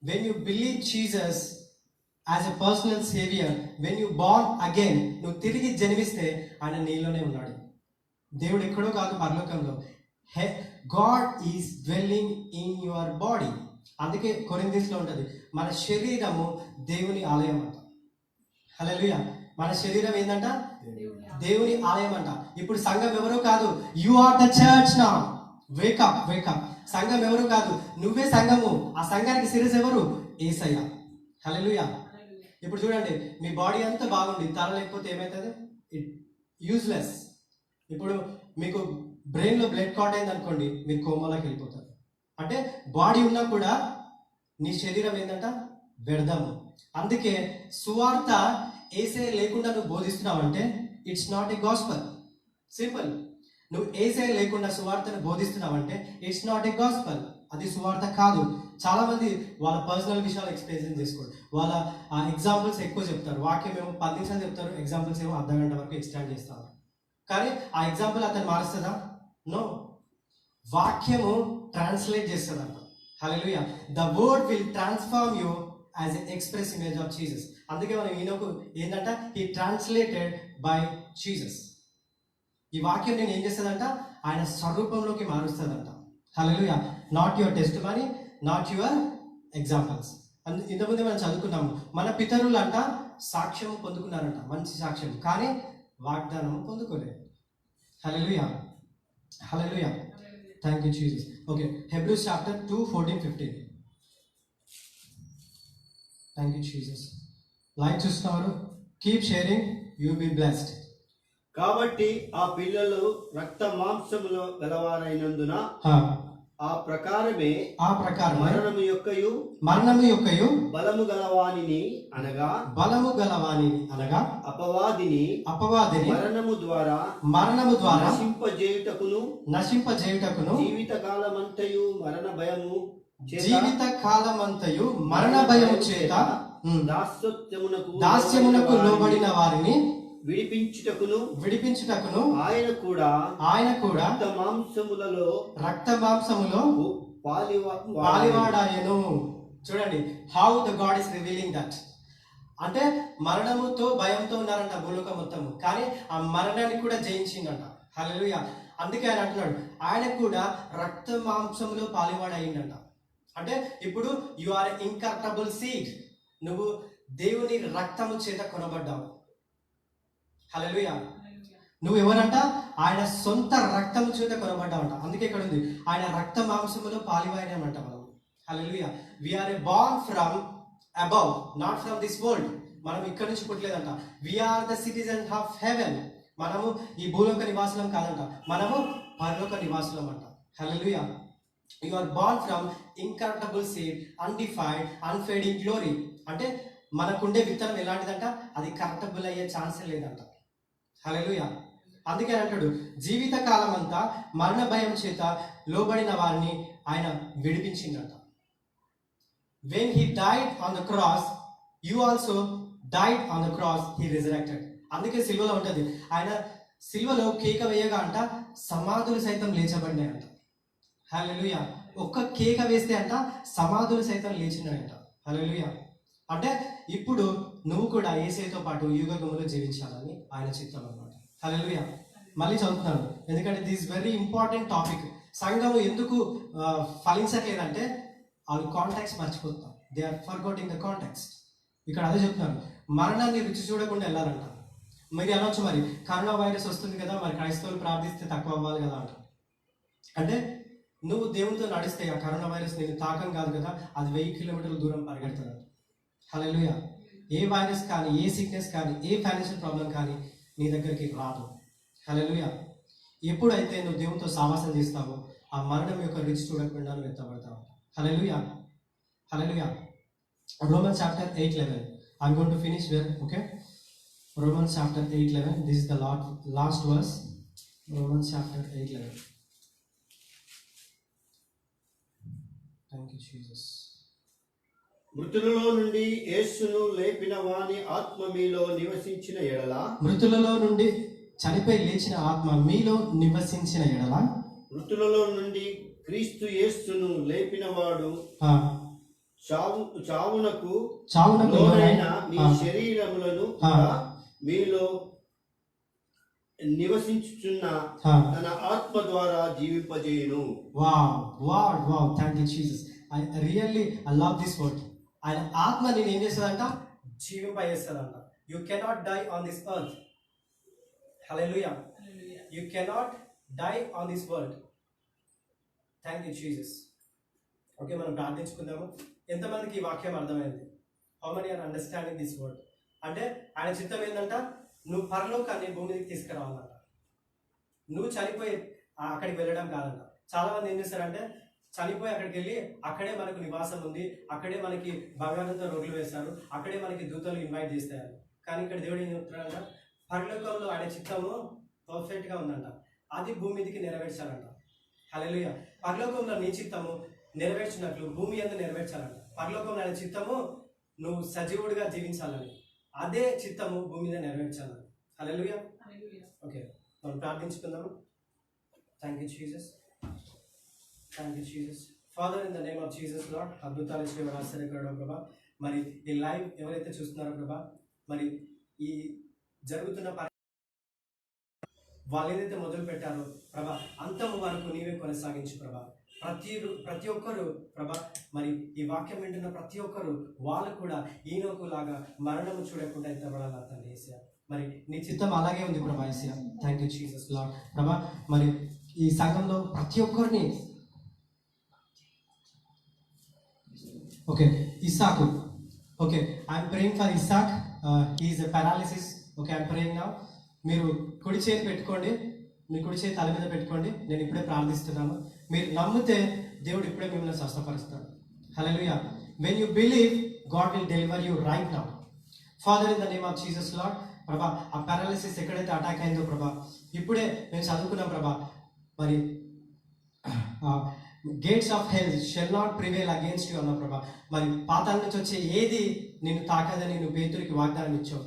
When you believe Jesus as a personal saviour, when you born again, నువ్వు తిరిగి జన్మిస్తే ఆయన నీలోనే ఉన్నాడు. దేవుడు ఎక్కడో కాదు, పరలోకంలో. God is dwelling in your body. అందుకే కొరింథీయులలో ఉంటుంది, మన శరీరము దేవుని ఆలయం అంట. హల్లెలూయా. మన శరీరం ఏంటంట? దేవుని ఆలయం అంట. ఇప్పుడు సంఘం ఎవరో కాదు, you are the church now. Wake up wake up. సంఘం ఎవరు కాదు, నువ్వే సంఘము. ఆ సంఘానికి శిరస్సు ఎవరు? యేసయ్య. హల్లెలూయా. ఇప్పుడు చూడండి, మీ బాడీ అంతా బాగుంది, తల లేకపోతే ఏమవుతుంది? It useless. ఇప్పుడు మీకు బ్రెయిన్లో బ్లడ్ క్లాట్ అయింది అనుకోండి, మీరు కోమాలోకి వెళ్ళిపోతారు. అంటే బాడీ ఉన్నా కూడా నీ శరీరం ఏంటంట? వ్యర్థము. అందుకే సువార్త యేసయ్య లేకుండా నువ్వు బోధిస్తున్నావంటే it's not a gospel. Simple. నువ్వు యేసయ్య లేకుండా సువార్తను బోధిస్తున్నావంటే ఇట్స్ నాట్ ఏ గాస్పల్. అది సువార్త కాదు. చాలా మంది వాళ్ళ పర్సనల్ విషయాలు ఎక్స్ప్లెయిన్ చేసుకోరు, వాళ్ళ ఎగ్జాంపుల్స్ ఎక్కువ చెప్తారు. వాక్యం ఏమో 10 నిమిషాలు చెప్తారు, ఎగ్జాంపుల్స్ ఏమో అర్ధ గంట వరకు ఎక్స్టెండ్ చేస్తారు. కానీ ఆ ఎగ్జాంపుల్ అతను మారుస్తుందా? నో. వాక్యము ట్రాన్స్లేట్ చేస్తుందంట. Hallelujah. The word will transform you as a express image of Jesus. అందుకే మనం ఈయనకు ఏంటంట, హీ ట్రాన్స్లేటెడ్ బై జీసస్. ఈ వాక్యం నేను ఏం చేస్తుందంట, ఆయన స్వరూపంలోకి మారుస్తుందంట. Hallelujah. Not your testimony, not your examples. ఇంతకుముందే మనం చదువుకున్నాము, మన పితరులు అంట సాక్ష్యం పొందుకున్నారంట, మంచి సాక్ష్యం, కానీ వాగ్దానం పొందుకోలేదు. Hallelujah. Hallelujah. Thank you Jesus. Okay, Hebrews chapter 2:14-15. Thank you Jesus. Like చూస్తున్నారు, keep sharing, you be blessed. కాబట్టి ఆ పిల్లలు రక్త మాంసములో గలవారైనందున ఆ ప్రకారమే మరణము యొక్కయు బలము గలవానిని అనగా అపవాదిని మరణము ద్వారా నశింపజేయుటకును జీవిత కాలమంతయు మరణ భయము చేత దాస్యమునకు లోబడిన వారిని విడిపించుటకును ఆయన కూడా రక్త మాంసములో పాలివాడాయను. చూడండి, how the God is revealing that. అంటే మరణముతో భయంతో ఉన్నారంట భూలోకం మొత్తము, కానీ ఆ మరణాన్ని కూడా జయించిందంట. హల్లెలూయా. అందుకే ఆయన అంటున్నాడు, ఆయన కూడా రక్త మాంసములో పాలివాడయిందంట. అంటే ఇప్పుడు యు ఆర్ ఇన్కరప్టబుల్ సీడ్. నువ్వు దేవుని రక్తము చేత కొనబడ్డావు. హల్లెలూయా. నువ్వు ఎవరంట? ఆయన సొంత రక్తము చేత కొనబడ్డావంట. అందుకే ఇక్కడ ఉంది, ఆయన రక్త మాంసములో పాలివాడినామంట మనం. Hallelujah. We are a born from above, not from this world. మనం ఇక్కడ నుంచి పుట్టలేదంట. We are the citizens of heaven. మనము ఈ భూలోక నివాసులం కాదంట, మనము పరలోక నివాసులం అంట. Hallelujah. You are born from incorruptible seed, undefiled, unfading glory. అంటే మనకుండే విత్తనం ఎలాంటిదంట, అది కరప్టబుల్ అయ్యే ఛాన్సే లేదంట. హల్లెలూయా. అందుకే అంటాడు, జీవిత కాలం అంతా మరణ భయం చేత లోబడిన వారిని ఆయన విడిపించిందంట. When he died on the cross, you also died on the cross, he resurrected. అందుకే సిల్వలో ఉంటుంది, ఆయన సిల్వలో కేక వేయగా అంట సమాధులు సైతం లేచబడినాయంట. హల్లెలూయా. ఒక్క కేక వేస్తే అంట సమాధులు సైతం లేచినాయంట. హల్లెలూయా. అంటే ఇప్పుడు నువ్వు కూడా యేసయ్యతో పాటు యుగములో జీవించాలని ఆయన చిత్తం అన్నమాట. హల్లెలూయా. మళ్ళీ చదువుతున్నాను, ఎందుకంటే దిస్ వెరీ ఇంపార్టెంట్ టాపిక్. సంఘము ఎందుకు ఫలించట్లేదంటే వాళ్ళు కాంటాక్ట్స్ మర్చిపోతాం. They are forgetting the contacts. ఇక్కడ అదే చెప్తున్నారు, మరణాన్ని రుచి చూడకుండా వెళ్ళాలంట. మరి అనొచ్చు, మరి కరోనా వైరస్ వస్తుంది కదా, మరి క్రైస్తవులు ప్రార్థిస్తే తక్కువ అవ్వాలి కదా అంట. అంటే నువ్వు దేవునితో నడిస్తే ఆ కరోనా వైరస్ నేను తాకం కాదు కదా, అది 1000 కిలోమీటర్ల దూరం పరిగెడుతుంది. హల్లెలూయా. ఏ వైరస్ కానీ, ఏ సిక్నెస్ కానీ, ఏ ఫైనాన్షియల్ ప్రాబ్లం కానీ నీ దగ్గరికి రాదు. హల్లెలూయా. ఎప్పుడైతే నువ్వు దేవునితో సావాసం చేస్తావో ఆ మరణం యొక్క రుచి చూడకుండా నువ్వు ఎత్తబడతావు. హల్లెలూయా. హల్లెలూయా. Romans chapter 8:11. I'm going to finish there, okay? Romans chapter 8:11. This is the last verse. Romans chapter 8:11. Thank you, Jesus. మృతులలో నుండి యేసును లేపిన వాని ఆత్మ మీలో నివసించిన ఎడల, మృతులలో నుండి చనిపోయి లేచిన ఆత్మ మీలో నివసించిన ఎడల, మృతులలో నుండి క్రీస్తు యేసును లేపిన వాడు చావునకు లోనైన మీ శరీరములను మీలో నివసించుచున్న తన ఆత్మ ద్వారా జీవింపజేయును. Wow, thank you Jesus. I love this word. ఆయన ఆత్మ నేను ఏం చేస్తుందంట, జీవింపజేస్తాడంట. You cannot die on this earth. Hallelujah. You cannot die on this world. Thank you Jesus. Okay, మనం ప్రార్థించుకుందాము. ఎంతమందికి ఈ వాక్యం అర్థమైంది? How many are understanding this word? అంటే ఆయన చిత్తం ఏంటంట, నువ్వు పరలోకాన్ని భూమి మీదకి తీసుకురావాలంట. నువ్వు చనిపోయి అక్కడికి వెళ్ళడం కాదంట. చాలా మంది ఏం చేస్తారంటే చనిపోయి అక్కడికి వెళ్ళి అక్కడే మనకు నివాసం ఉంది, అక్కడే మనకి బంగారంతో రోడ్లు వేస్తారు, అక్కడే మనకి దూతలు ఇన్వైట్ చేస్తారు. కానీ ఇక్కడ దేవుడు ఏం చెప్తున్నాడంట, పరలోకంలో ఆయన చిత్తము పర్ఫెక్ట్ గా ఉందంట. అది భూమి మీదకి నెరవేర్చాలంట. హల్లెలూయా. పరలోకంలో నీ చిత్తము నెరవేర్చినట్లు భూమి అంతా నెరవేర్చాలంట. పరలోకంలో ఆయన చిత్తము నువ్వు సజీవుడిగా జీవించాలని, అదే చిత్తము భూమి మీద నెరవేర్చాలని. హల్లెలూయా. ఓకే, మనం ప్రార్థించుకుందాము. Thank you Jesus. Thank you Jesus. Father, in the name of Jesus Lord, అద్భుతాలు శ్రీ ఆశ్చర్యకరుడు ప్రభా. మరి ఈ లైవ్ ఎవరైతే చూస్తున్నారో ప్రభా, మరి ఈ జరుగుతున్న వాళ్ళు ఏదైతే మొదలు పెట్టారో ప్రభా, అంతము వరకు నీవే కొనసాగించు ప్రభా. ప్రతి ఒక్కరు ప్రభా, మరి ఈ వాక్యం వింటున్న ప్రతి ఒక్కరు వాళ్ళు కూడా ఈనోకు లాగా మరణము చూడకుండా ఎత్తబడాలి తండ్రి యేసయ్యా. మరి నీ చిత్తం అలాగే ఉంది ప్రభా యేసయ్యా. థ్యాంక్ యూ జీసస్ లార్డ్ ప్రభా. మరి ఈ సంఘంలో ప్రతి ఒక్కరిని ఓకే, ఇస్సాకు, okay, I'm praying for Isaac. He is a paralysis. Okay, I'm praying now. మీరు కుడి చేతి పెట్టుకోండి, మీ కుడి చేతి తల మీద పెట్టుకోండి. నేను ఇప్పుడే ప్రార్థిస్తున్నాను. మీరు నమ్మితే దేవుడు ఇప్పుడే మిమ్మల్ని స్వస్థపరుస్తాడు. Hallelujah. When you believe, God will deliver you right now. Father, in the name of Jesus Lord ప్రభా, ఆ పారాలిసిస్ ఎక్కడైతే అటాక్ అయిందో ప్రభా, ఇప్పుడే మేము చదువుకున్నాం ప్రభా, మరి gates of hell shall not prevail against you అన్న ప్రభా. మరి పాతాళం నుంచి వచ్చే ఏది నిన్ను తాకదని నువ్వు పేతురికి వాగ్దానం ఇచ్చావు.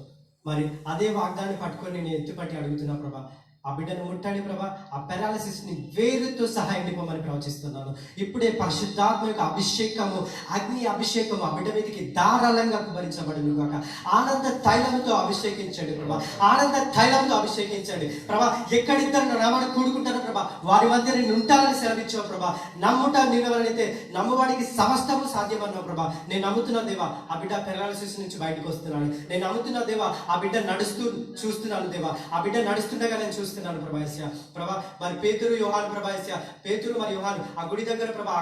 మరి అదే వాగ్దాన్ని పట్టుకొని నేను ఎత్తుపట్టి అడుగుతున్నా ప్రభా, ఆ బిడ్డను ముట్టండి ప్రభా. ఆ పారాలిసిస్ ని వేరుతో సహాయం నింపమని ప్రవచిస్తున్నాను. ఇప్పుడే పరిశుద్ధాత్మ యొక్క అభిషేకము, అగ్ని అభిషేకము ఆ బిడ్డ మీదకి ధారాళంగా కుమరించబడును గాక. ఆనంద తైలంతో అభిషేకించండి ప్రభా, ఆనంద తైలంతో అభిషేకించండి ప్రభా. ఎక్కడిద్దరు నామని కూడుకుంటారో ప్రభా, వారి మధ్య నేను ఉంటానని సెలవిచ్చావు ప్రభా. నమ్ముట నిలవలనైతే నమ్మువాడికి సమస్తము సాధ్యమన్నావు ప్రభా. నేను నమ్ముతున్నా దేవా, ఆ బిడ్డ పారాలిసిస్ నుంచి బయటకు వస్తున్నాను. నేను నమ్ముతున్నా దేవా, ఆ బిడ్డ నడుస్తూ చూస్తున్నాను దేవా, ఆ బిడ్డ నడుస్తుండగా నేను చూస్తున్నాను ప్రభాస్య ప్రభా. మరి పేతురు యోహాను ప్రభాస్య, పేతురు మరి యోహాను ఆ గుడి దగ్గర ప్రభా,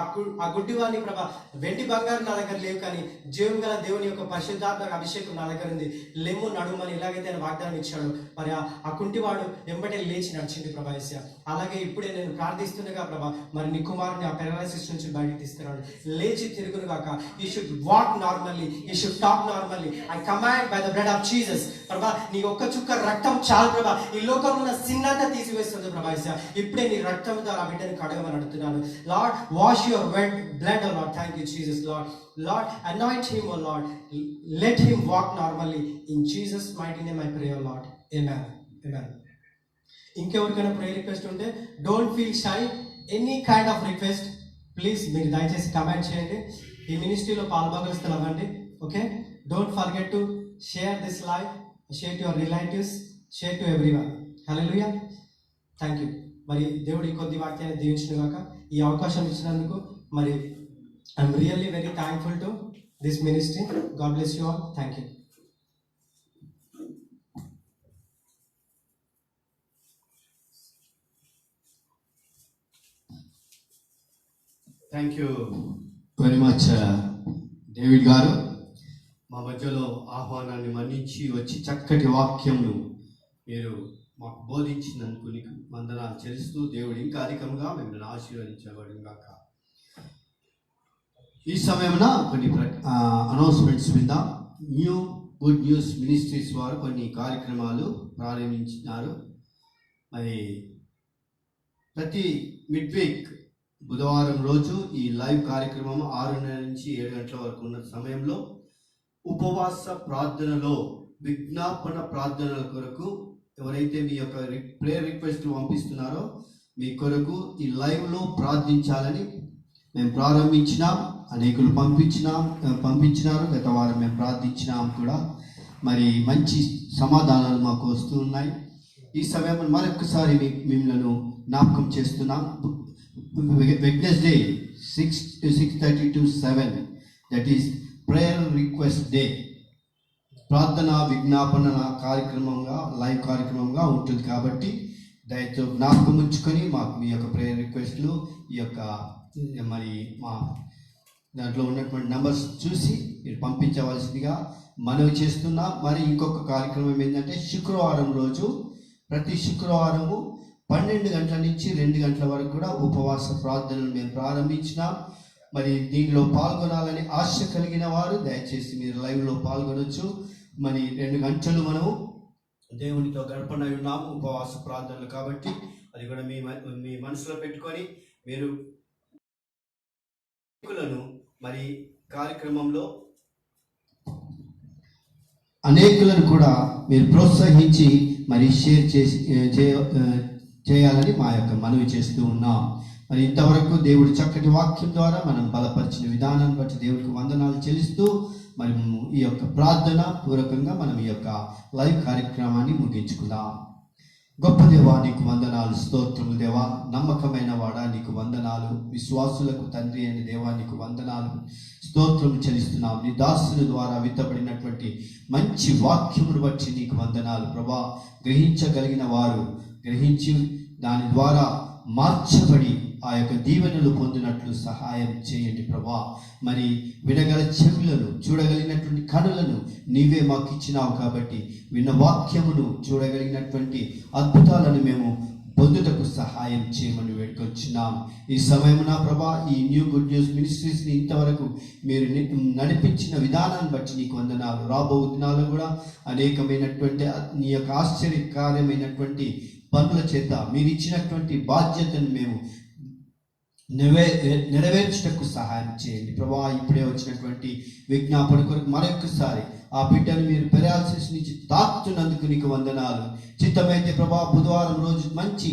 ఆ గుడ్డి వారిని ప్రభా, వెండి బంగారు నా దగ్గర లేవు, కానీ జీవం గల దేవుని యొక్క పరిశుద్ధాత్మక అభిషేకం నా దగ్గర ఉంది, లెమ్ము నడుమని ఎలాగైతే ఆయన వాగ్దానం ఇచ్చాడు. మరి ఆ కుంటివాడు వెంబడే లేచి నడిచింది ప్రభాస్య. అలాగే ఇప్పుడే నేను ప్రార్థిస్తుండగా ప్రభా, మరి నీ కుమారుని ఆ పారాలిసిస్ నుంచి బయటకు తీసుకురాడు, లేచి తిరుగును గాక. You should walk normally, you should talk normally. I command by the blood of Jesus ప్రభా, నీ ఒక్క చుక్క రక్తం చాలు ప్రభా, ఈ లోకంలో ఉన్న సిన్నంతా తీసివేస్తుంది ప్రభా. ఇప్పుడే నీ రక్తం ద్వారా బిడ్డని కడగమని అడుగుతున్నాను. Lord, wash your blood O Lord. Thank you Jesus Lord. Lord, anoint him O Lord. Let him walk normally. In Jesus mighty name I pray O Lord. Amen. Amen. ఇంకెవరికైనా ప్రేయర్ రిక్వెస్ట్ ఉంటే don't feel shy. Any kind of request please మీరు దయచేసి comment చేయండి. ఈ మినిస్ట్రీలో పాల్భాగస్తులు అవ్వండి. Okay, don't forget to share this live, share to your relatives, share to everyone. Hallelujah. Thank you. మరి దేవుడు ఈ కొద్ది వాక్యాన్ని దీవించిన గాక. ఈ అవకాశం ఇచ్చినందుకు మరి I'm really very thankful to this ministry. God bless you all. Thank you. Thank you very much David గారు. మా మధ్యలో ఆహ్వానాన్ని మన్నించి వచ్చి చక్కటి వాక్యంను మీరు మాకు బోధించినందుకు నీకు వందనాలు చెల్లిస్తూ దేవుడు ఇంకా అధికంగా మిమ్మల్ని ఆశీర్వదించబడును గాక. ఈ సమయమున కొన్ని అనౌన్స్మెంట్స్ విందాం. న్యూ గుడ్ న్యూస్ మినిస్ట్రీస్ వారు కొన్ని కార్యక్రమాలు ప్రారంభించినారు. మరి ప్రతి మిడ్ వీక్ బుధవారం రోజు ఈ లైవ్ కార్యక్రమం 6:30 నుంచి 7 గంటల వరకు ఉన్న సమయంలో ఉపవాస ప్రార్థనలో విజ్ఞాపన ప్రార్థనల కొరకు ఎవరైతే మీ యొక్క ప్రేయర్ రిక్వెస్ట్ పంపిస్తున్నారో మీ కొరకు ఈ లైవ్లో ప్రార్థించాలని మేము ప్రారంభించినాం. అనేకులు పంపించినారు. గత వారం మేము ప్రార్థించినాం కూడా. మరి మంచి సమాధానాలు మాకు వస్తూ ఉన్నాయి. ఈ సమయం మరొకసారి మిమ్మల్ని జ్ఞాపకం చేస్తున్నాం. Wednesday 6:30 to 7, that is prayer request day. ప్రార్థన విజ్ఞాపన కార్యక్రమంగా, లైవ్ కార్యక్రమంగా ఉంటుంది. కాబట్టి దయతో జ్ఞాపకం ఉంచుకొని మాకు మీ యొక్క ప్రేయర్ రిక్వెస్ట్లు, ఈ యొక్క మరి మా దాంట్లో ఉన్నటువంటి నెంబర్స్ చూసి మీరు పంపించవలసిందిగా మనవి చేస్తున్నా. మరి ఇంకొక కార్యక్రమం ఏంటంటే, శుక్రవారం రోజు ప్రతి శుక్రవారము 12 గంటల నుంచి 2 గంటల వరకు కూడా ఉపవాస ప్రార్థనలు మేము ప్రారంభించినాం. మరి దీనిలో పాల్గొనాలని ఆశ కలిగిన వారు దయచేసి మీరు లైవ్లో పాల్గొనవచ్చు. మరి 2 గంటలు మనము దేవునితో గడపనై ఉన్నాము ఉపవాస ప్రార్థనలు. కాబట్టి అది కూడా మీ మనసులో పెట్టుకొని మీరు మరి కార్యక్రమంలో అనేకులను కూడా మీరు ప్రోత్సహించి మరి షేర్ చేయాలని మా యొక్క మనవి చేస్తూ ఉన్నాం. మరి ఇంతవరకు దేవుడి చక్కటి వాక్యం ద్వారా మనం బలపరిచిన విధానాన్ని బట్టి దేవుడికి వందనాలు చెల్లిస్తూ మరి ఈ యొక్క ప్రార్థన పూర్వకంగా మనం ఈ యొక్క లైవ్ కార్యక్రమాన్ని ముగించుకుందాం. గొప్ప దేవా, నీకు వందనాలు, స్తోత్రములు దేవా. నమ్మకమైన వాడా, నీకు వందనాలు. విశ్వాసులకు తండ్రి అయిన దేవా, నీకు వందనాలు, స్తోత్రము చెల్లిస్తున్నాం. నీ దాసుల ద్వారా విత్తబడినటువంటి మంచి వాక్యమును బట్టి నీకు వందనాలు ప్రభా. గ్రహించగలిగిన వారు గ్రహించి దాని ద్వారా మార్చబడి ఆ యొక్క దీవెనలు పొందినట్లు సహాయం చేయండి ప్రభా. మరి వినగల చెవులను, చూడగలిగినటువంటి కనులను నీవే మాకు ఇచ్చినావు. కాబట్టి విన్న వాక్యమును, చూడగలిగినటువంటి అద్భుతాలను మేము పొందుటకు సహాయం చేయమని వేడుకొచ్చున్నాం. ఈ సమయమున ప్రభా, ఈ న్యూ గుడ్ న్యూస్ మినిస్ట్రీస్ని ఇంతవరకు మీరు నడిపించిన విధానాన్ని బట్టి నీకు వందనాలు. రాబో దినాలు కూడా అనేకమైనటువంటి నీ యొక్క ఆశ్చర్యకార్యమైనటువంటి పనుల చేత మీరు ఇచ్చినటువంటి బాధ్యతను మేము నెరవేర్చుటకు సహాయం చేయండి ప్రభా. ఇప్పుడే వచ్చినటువంటి విజ్ఞాపన కొరకు మరొకసారి ఆ బిడ్డను మీరు పెరాలసిస్ నుంచి తాకుతున్నందుకు నీకు వందనాలు. చిత్తమైతే ప్రభా, బుధవారం రోజు మంచి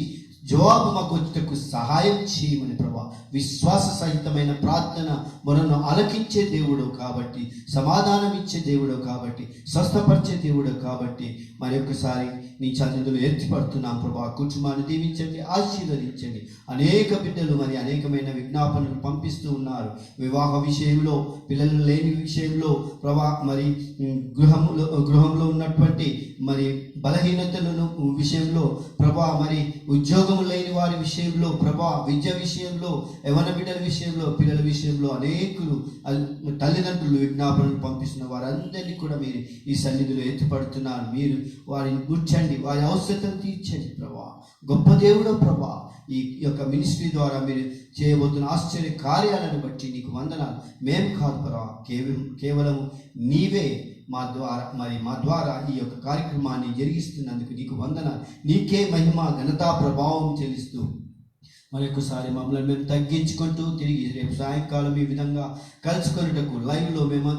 జవాబు మాకు వచ్చేటకు సహాయం చేయమని ప్రభా. విశ్వాస సహితమైన ప్రార్థన మనను అలకించే దేవుడు కాబట్టి, సమాధానం ఇచ్చే దేవుడు కాబట్టి, స్వస్థపరిచే దేవుడు కాబట్టి మరి ఒక్కసారి నీ చదువులు ఎత్తిపడుతున్నాం ప్రభా. కుటుంబాన్ని దీవించండి, ఆశీర్వదించండి. అనేక బిడ్డలు మరి అనేకమైన విజ్ఞాపనలు పంపిస్తూ ఉన్నారు. వివాహ విషయంలో, పిల్లలు లేని విషయంలో ప్రభా, మరి గృహంలో ఉన్నటువంటి మరి బలహీనతలను విషయంలో ప్రభా, మరి ఉద్యోగం లేని వారి విషయంలో ప్రభా, విద్య విషయంలో, యవన బిడ్డల విషయంలో, పిల్లల విషయంలో అనేకులు తల్లిదండ్రులు విజ్ఞాపనలు పంపిస్తున్న వారందరినీ కూడా మీరు ఈ సన్నిధిలో ఎత్తుపడుతున్నారు. మీరు వారిని కూర్చండి, వారి అవసరతను తీర్చండి ప్రభా. గొప్ప దేవుడు ప్రభా. ఈ యొక్క మినిస్ట్రీ ద్వారా మీరు చేయబోతున్న ఆశ్చర్య కార్యాలను బట్టి నీకు వందనాలు. మేము కాదు ప్రభా, కేవలం నీవే మా ద్వారా ఈ యొక్క కార్యక్రమాన్ని జరిగిస్తున్నందుకు నీకు వందనాలు. నీకే మహిమ, ఘనతా, ప్రభావం చెల్లిస్తూ మరొకసారి మమ్మల్ని మేము తగ్గించుకుంటూ తిరిగి రేపు సాయంకాలం ఈ విధంగా కలుసుకొనుటకు లైవ్లో మేము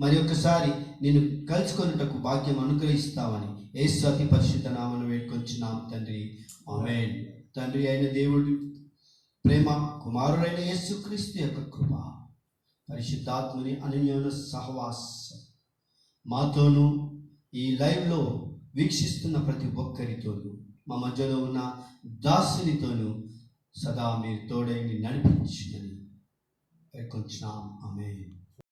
మరొకసారి నిన్ను కలుసుకొనుటకు భాగ్యం అనుగ్రహిస్తామని యేసు అతి పరిశుద్ధ నామమున వేడుకొంచున్నాం తండ్రి, ఆమేన్. తండ్రి అయిన దేవుడి ప్రేమ, కుమారుడైన యేసుక్రీస్తు యొక్క కృప, పరిశుద్ధాత్మని అన్యోన్య సహవాసం మాతోనూ ఈ లైవ్లో వీక్షిస్తున్న ప్రతి ఒక్కరితోనూ, మా మధ్యలో ఉన్న దాసునితోనూ సదా మీరు తోడైని నడిపించునని వేడుకొంచున్నాం. ఆమేన్.